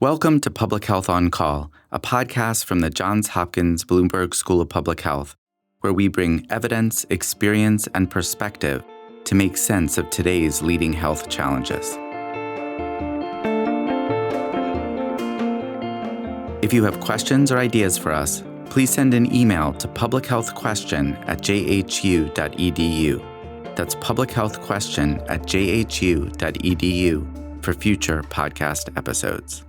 Welcome to Public Health on Call, a podcast from the Johns Hopkins Bloomberg School of Public Health, where we bring evidence, experience, and perspective to make sense of today's leading health challenges. If you have questions or ideas for us, please send an email to publichealthquestion@jhu.edu. That's publichealthquestion@jhu.edu for future podcast episodes.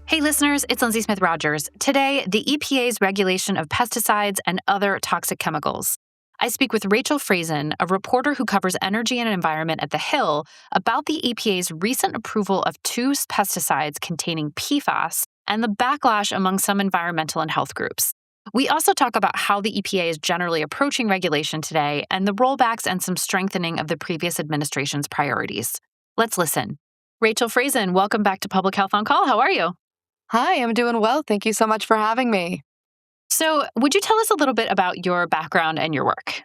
Hey listeners, it's Lindsay Smith Rogers. Today, the EPA's regulation of pesticides and other toxic chemicals. I speak with Rachel Frazin, a reporter who covers energy and environment at The Hill, about the EPA's recent approval of two pesticides containing PFAS and the backlash among some environmental and health groups. We also talk about how the EPA is generally approaching regulation today and the rollbacks and some strengthening of the previous administration's priorities. Let's listen. Rachel Frazin, welcome back to Public Health on Call. How are you? Hi, I'm doing well. Thank you so much for having me. So, would you tell us a little bit about your background and your work?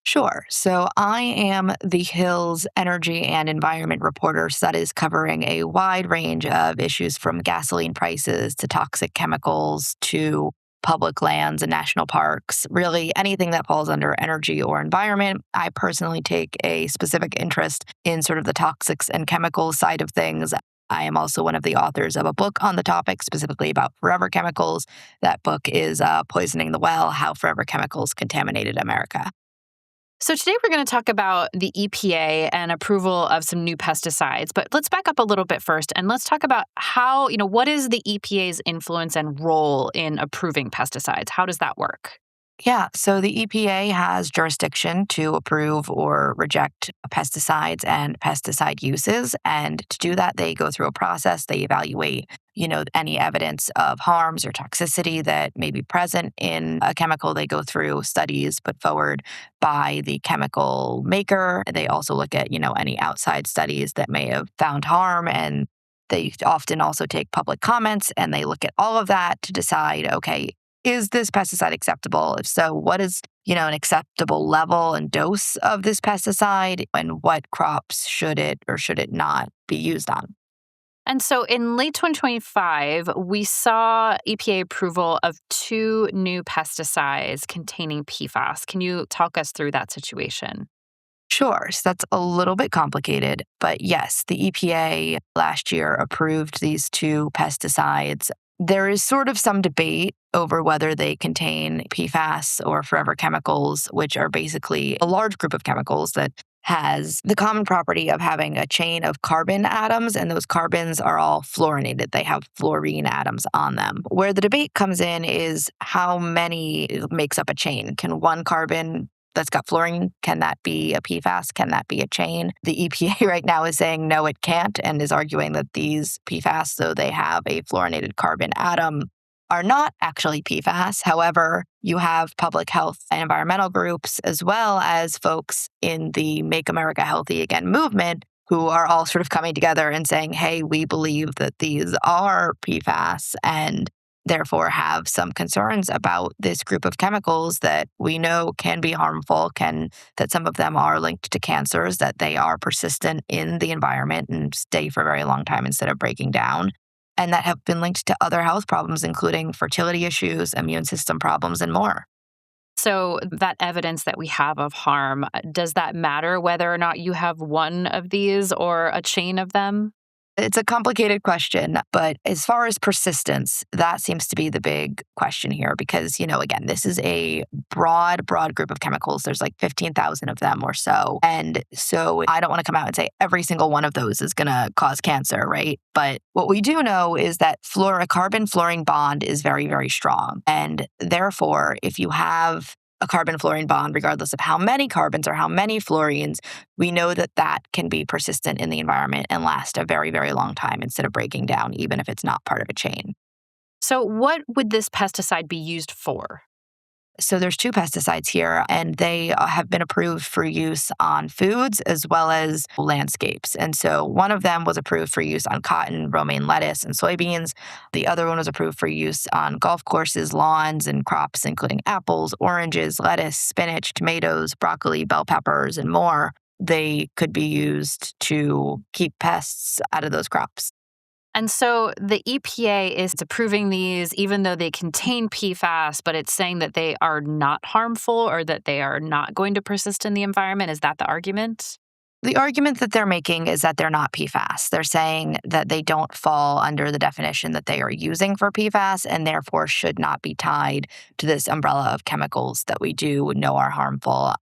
Sure. So I am The Hill's energy and environment reporter, so that is covering a wide range of issues from gasoline prices to toxic chemicals to public lands and national parks, really anything that falls under energy or environment. I personally take a specific interest in sort of the toxics and chemicals side of things. I am also one of the authors of a book on the topic, specifically about Forever Chemicals. That book is Poisoning the Well, How Forever Chemicals Contaminated America. So today we're going to talk about the EPA and approval of some new pesticides. But let's back up a little bit first and let's talk about how, what is the EPA's influence and role in approving pesticides? How does that work? Yeah, so the EPA has jurisdiction to approve or reject pesticides and pesticide uses. And to do that, they go through a process. They evaluate, any evidence of harms or toxicity that may be present in a chemical. They go through studies put forward by the chemical maker. They also look at, any outside studies that may have found harm, and they often also take public comments, and they look at all of that to decide, okay, is this pesticide acceptable? If so, what is, an acceptable level and dose of this pesticide, and what crops should it or should it not be used on? And so in late 2025, we saw EPA approval of two new pesticides containing PFAS. Can you talk us through that situation? Sure. So that's a little bit complicated. But yes, the EPA last year approved these two pesticides. There is sort of some debate over whether they contain PFAS or Forever Chemicals, which are basically a large group of chemicals that has the common property of having a chain of carbon atoms, and those carbons are all fluorinated. They have fluorine atoms on them. Where the debate comes in is how many makes up a chain. Can one carbon that's got fluorine, can that be a PFAS? Can that be a chain? The EPA right now is saying no, it can't, and is arguing that these PFAS, though they have a fluorinated carbon atom, are not actually PFAS. However, you have public health and environmental groups, as well as folks in the Make America Healthy Again movement, who are all sort of coming together and saying, hey, we believe that these are PFAS, and therefore have some concerns about this group of chemicals that we know can be harmful, that some of them are linked to cancers, that they are persistent in the environment and stay for a very long time instead of breaking down, and that have been linked to other health problems, including fertility issues, immune system problems, and more. So that evidence that we have of harm, does that matter whether or not you have one of these or a chain of them? It's a complicated question, but as far as persistence, that seems to be the big question here because, again, this is a broad group of chemicals. There's like 15,000 of them or so. And so I don't want to come out and say every single one of those is going to cause cancer, right? But what we do know is that a carbon-fluorine bond is very, very strong. And therefore, if you have a carbon-fluorine bond, regardless of how many carbons or how many fluorines, we know that that can be persistent in the environment and last a very, very long time instead of breaking down, even if it's not part of a chain. So what would this pesticide be used for? So there's two pesticides here, and they have been approved for use on foods as well as landscapes. And so one of them was approved for use on cotton, romaine lettuce, and soybeans. The other one was approved for use on golf courses, lawns, and crops, including apples, oranges, lettuce, spinach, tomatoes, broccoli, bell peppers, and more. They could be used to keep pests out of those crops. And so the EPA is approving these even though they contain PFAS, but it's saying that they are not harmful or that they are not going to persist in the environment. Is that the argument? The argument that they're making is that they're not PFAS. They're saying that they don't fall under the definition that they are using for PFAS and therefore should not be tied to this umbrella of chemicals that we do know are harmful.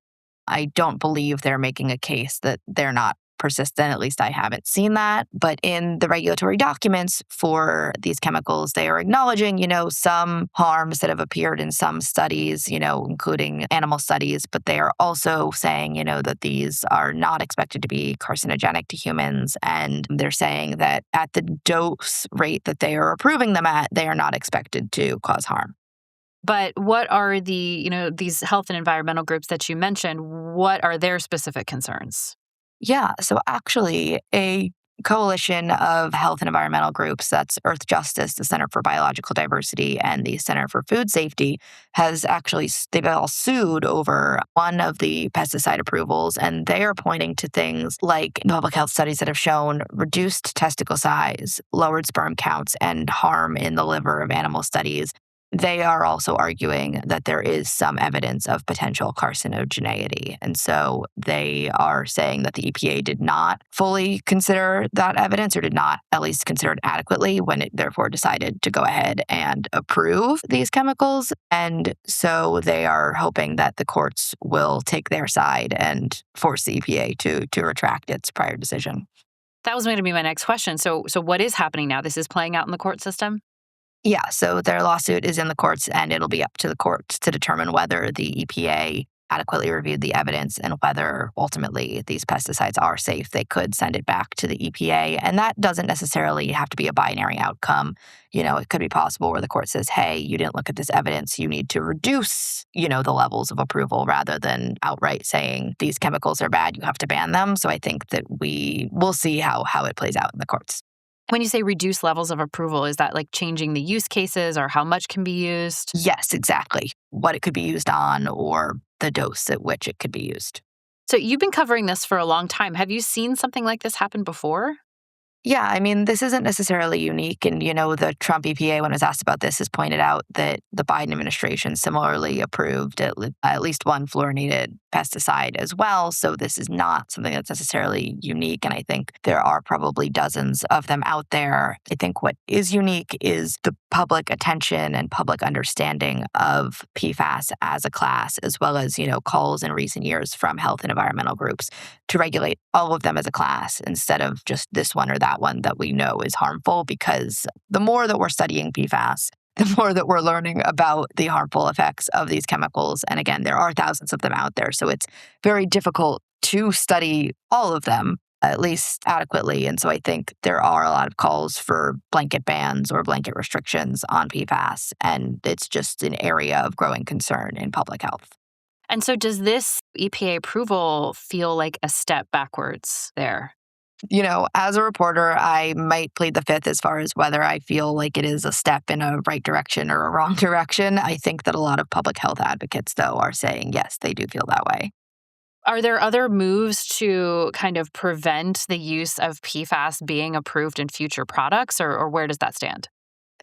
I don't believe they're making a case that they're not persistent. At least I haven't seen that. But in the regulatory documents for these chemicals, they are acknowledging, some harms that have appeared in some studies, including animal studies. But they are also saying, that these are not expected to be carcinogenic to humans. And they're saying that at the dose rate that they are approving them at, they are not expected to cause harm. But what are these health and environmental groups that you mentioned, what are their specific concerns? Yeah, so actually, a coalition of health and environmental groups, that's Earth Justice, the Center for Biological Diversity, and the Center for Food Safety, they've all sued over one of the pesticide approvals, and they are pointing to things like public health studies that have shown reduced testicle size, lowered sperm counts, and harm in the liver of animal studies. They are also arguing that there is some evidence of potential carcinogenicity. And so they are saying that the EPA did not fully consider that evidence, or did not at least consider it adequately, when it therefore decided to go ahead and approve these chemicals. And so they are hoping that the courts will take their side and force the EPA to retract its prior decision. That was going to be my next question. So what is happening now? This is playing out in the court system? Yeah, so their lawsuit is in the courts, and it'll be up to the courts to determine whether the EPA adequately reviewed the evidence and whether ultimately these pesticides are safe. They could send it back to the EPA, and that doesn't necessarily have to be a binary outcome. It could be possible where the court says, hey, you didn't look at this evidence, you need to reduce, the levels of approval, rather than outright saying these chemicals are bad, you have to ban them. So I think that we will see how it plays out in the courts. When you say reduce levels of approval, is that like changing the use cases or how much can be used? Yes, exactly. What it could be used on, or the dose at which it could be used. So you've been covering this for a long time. Have you seen something like this happen before? Yeah, I mean, this isn't necessarily unique. And, the Trump EPA, when it was asked about this, has pointed out that the Biden administration similarly approved at least one fluorinated pesticide as well. So this is not something that's necessarily unique. And I think there are probably dozens of them out there. I think what is unique is the public attention and public understanding of PFAS as a class, as well as, calls in recent years from health and environmental groups to regulate all of them as a class instead of just this one or that one that we know is harmful. Because the more that we're studying PFAS, the more that we're learning about the harmful effects of these chemicals. And again, there are thousands of them out there. So it's very difficult to study all of them, at least adequately. And so I think there are a lot of calls for blanket bans or blanket restrictions on PFAS. And it's just an area of growing concern in public health. And so does this EPA approval feel like a step backwards there? As a reporter, I might plead the fifth as far as whether I feel like it is a step in a right direction or a wrong direction. I think that a lot of public health advocates, though, are saying, yes, they do feel that way. Are there other moves to kind of prevent the use of PFAS being approved in future products, or where does that stand?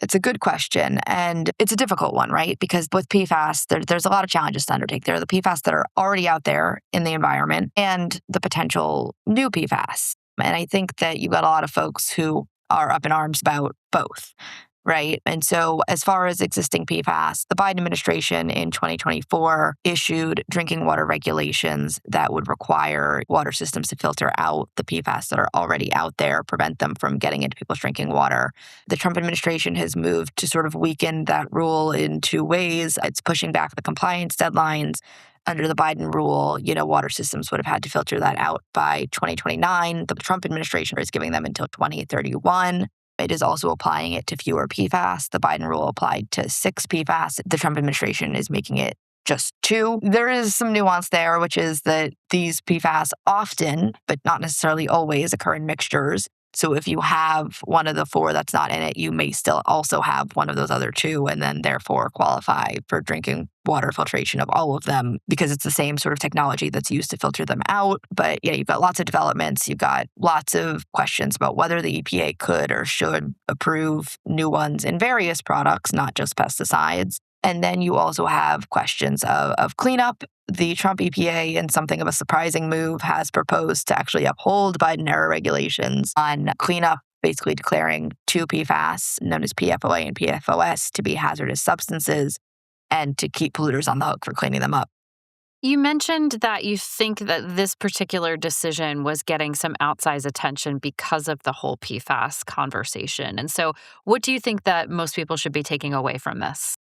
It's a good question, and it's a difficult one, right? Because with PFAS, there's a lot of challenges to undertake. There are the PFAS that are already out there in the environment and the potential new PFAS. And I think that you've got a lot of folks who are up in arms about both, right? And so as far as existing PFAS, the Biden administration in 2024 issued drinking water regulations that would require water systems to filter out the PFAS that are already out there, prevent them from getting into people's drinking water. The Trump administration has moved to sort of weaken that rule in two ways. It's pushing back the compliance deadlines. Under the Biden rule, water systems would have had to filter that out by 2029. The Trump administration is giving them until 2031. It is also applying it to fewer PFAS. The Biden rule applied to 6 PFAS. The Trump administration is making it just 2. There is some nuance there, which is that these PFAS often, but not necessarily always, occur in mixtures. So if you have one of the 4 that's not in it, you may still also have one of those other 2 and then therefore qualify for drinking water filtration of all of them because it's the same sort of technology that's used to filter them out. But yeah, you've got lots of developments. You've got lots of questions about whether the EPA could or should approve new ones in various products, not just pesticides. And then you also have questions of cleanup. The Trump EPA, in something of a surprising move, has proposed to actually uphold Biden-era regulations on cleanup, basically declaring 2 PFAS, known as PFOA and PFOS, to be hazardous substances and to keep polluters on the hook for cleaning them up. You mentioned that you think that this particular decision was getting some outsized attention because of the whole PFAS conversation. And so what do you think that most people should be taking away from this?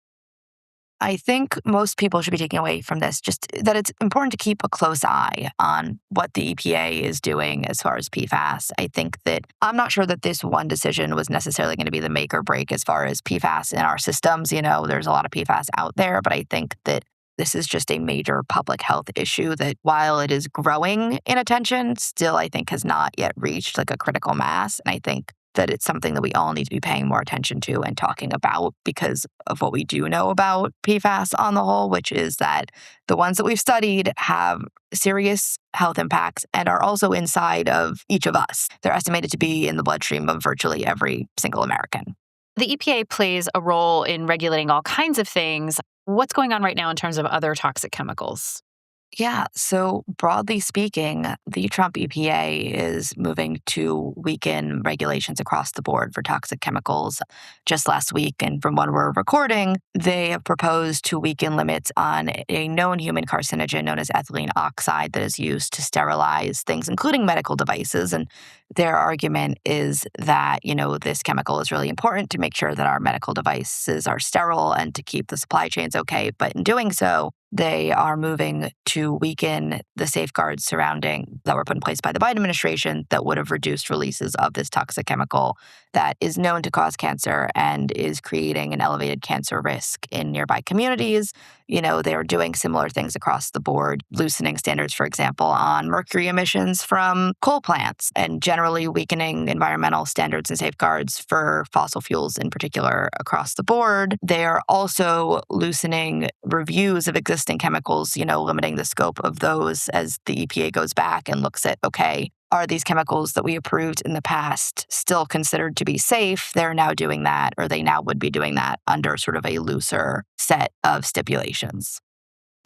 I think most people should be taking away from this just that it's important to keep a close eye on what the EPA is doing as far as PFAS. I think that I'm not sure that this one decision was necessarily going to be the make or break as far as PFAS in our systems. There's a lot of PFAS out there, but I think that this is just a major public health issue that while it is growing in attention, still I think has not yet reached like a critical mass. And I think that it's something that we all need to be paying more attention to and talking about because of what we do know about PFAS on the whole, which is that the ones that we've studied have serious health impacts and are also inside of each of us. They're estimated to be in the bloodstream of virtually every single American. The EPA plays a role in regulating all kinds of things. What's going on right now in terms of other toxic chemicals? Yeah, so broadly speaking, the Trump EPA is moving to weaken regulations across the board for toxic chemicals. Just last week, and from when we're recording, they have proposed to weaken limits on a known human carcinogen known as ethylene oxide that is used to sterilize things, including medical devices. And their argument is that, this chemical is really important to make sure that our medical devices are sterile and to keep the supply chains okay. But in doing so, they are moving to weaken the safeguards surrounding that were put in place by the Biden administration that would have reduced releases of this toxic chemical that is known to cause cancer and is creating an elevated cancer risk in nearby communities. They're doing similar things across the board, loosening standards, for example, on mercury emissions from coal plants and generally weakening environmental standards and safeguards for fossil fuels in particular across the board. They are also loosening reviews of existing chemicals, limiting the scope of those as the EPA goes back and looks at, okay, are these chemicals that we approved in the past still considered to be safe? They're now doing that, or they now would be doing that under sort of a looser set of stipulations.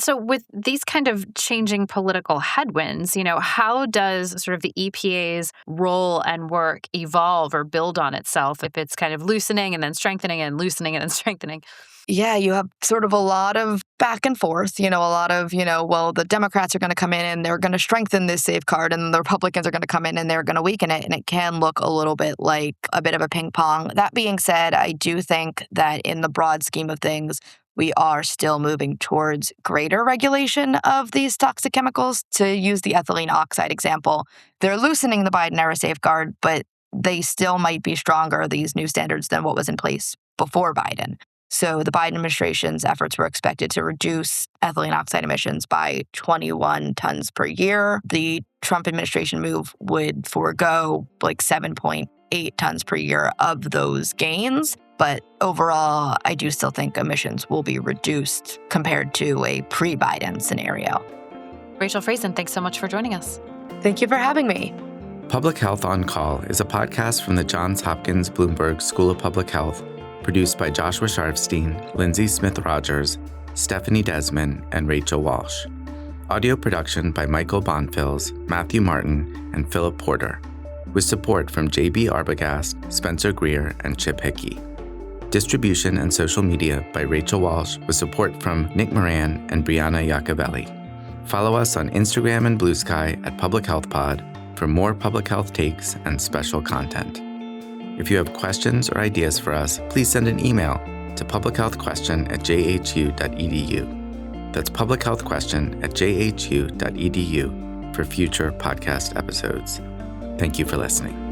So with these kind of changing political headwinds, how does sort of the EPA's role and work evolve or build on itself if it's kind of loosening and then strengthening and loosening and then strengthening? Yeah, you have sort of a lot of back and forth, a lot of, well, the Democrats are going to come in and they're going to strengthen this safeguard and the Republicans are going to come in and they're going to weaken it. And it can look a little bit like a bit of a ping pong. That being said, I do think that in the broad scheme of things, we are still moving towards greater regulation of these toxic chemicals. To use the ethylene oxide example, they're loosening the Biden-era safeguard, but they still might be stronger, these new standards, than what was in place before Biden. So the Biden administration's efforts were expected to reduce ethylene oxide emissions by 21 tons per year. The Trump administration move would forego like 7.8 tons per year of those gains. But overall, I do still think emissions will be reduced compared to a pre-Biden scenario. Rachel Frazin, thanks so much for joining us. Thank you for having me. Public Health on Call is a podcast from the Johns Hopkins Bloomberg School of Public Health, produced by Joshua Sharfstein, Lindsay Smith Rogers, Stephanie Desmond, and Rachel Walsh. Audio production by Michael Bonfils, Matthew Martin, and Philip Porter, with support from J.B. Arbogast, Spencer Greer, and Chip Hickey. Distribution and social media by Rachel Walsh, with support from Nick Moran and Brianna Iacovelli. Follow us on Instagram and Blue Sky at Public Health Pod for more public health takes and special content. If you have questions or ideas for us, please send an email to publichealthquestion@jhu.edu. That's publichealthquestion@jhu.edu for future podcast episodes. Thank you for listening.